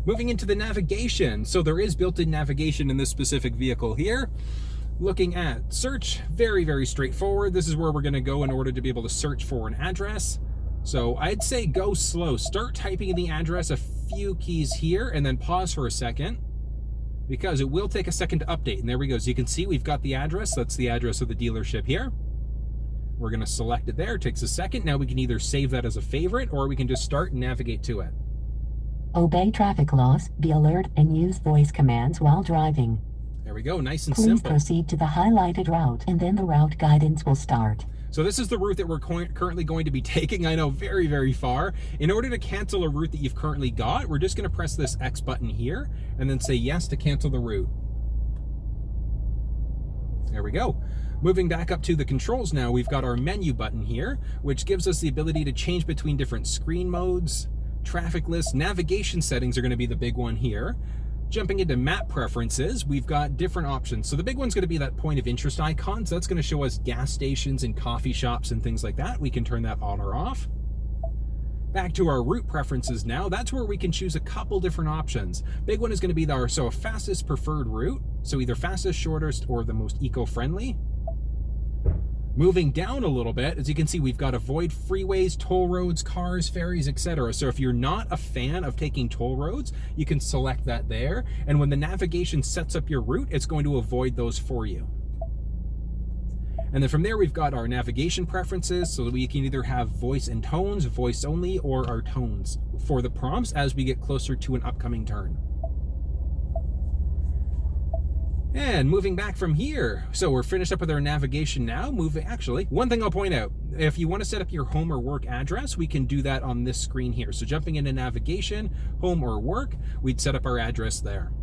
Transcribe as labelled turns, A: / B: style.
A: Moving into the navigation. So there is built-in navigation in this specific vehicle here. Looking at search, very, very straightforward. This is where we're gonna go in order to be able to search for an address. So I'd say go slow. Start typing in the address, a few keys here, and then pause for a second, because it will take a second to update. And there we go. So you can see we've got the address. That's the address of the dealership here. We're gonna select it there. It takes a second. Now we can either save that as a favorite, or we can just start and navigate to it.
B: Obey traffic laws, be alert, and use voice commands while driving.
A: There we go, nice and
B: Please
A: simple.
B: proceed to the highlighted route, and then the route guidance will start.
A: So this is the route that we're currently going to be taking. I know, very, very far. In order to cancel a route that you've currently got, we're just gonna press this X button here, and then say yes to cancel the route. There we go. Moving back up to the controls now, we've got our menu button here, which gives us the ability to change between different screen modes, traffic lists, navigation settings are gonna be the big one here. Jumping into map preferences, we've got different options. So the big one's gonna be that point of interest icon. So that's gonna show us gas stations and coffee shops and things like that. We can turn that on or off. Back to our route preferences now. That's where we can choose a couple different options. Big one is gonna be our fastest preferred route. So either fastest, shortest, or the most eco-friendly. Moving down a little bit, as you can see, we've got avoid freeways, toll roads, cars, ferries, etc. So if you're not a fan of taking toll roads, you can select that there. And when the navigation sets up your route, it's going to avoid those for you. And then from there, we've got our navigation preferences, so that we can either have voice and tones, voice only, or our tones for the prompts as we get closer to an upcoming turn. And moving back from here, so we're finished up with our navigation now. Actually, one thing I'll point out, if you want to set up your home or work address, we can do that on this screen here. So jumping into navigation, home or work, we'd set up our address there.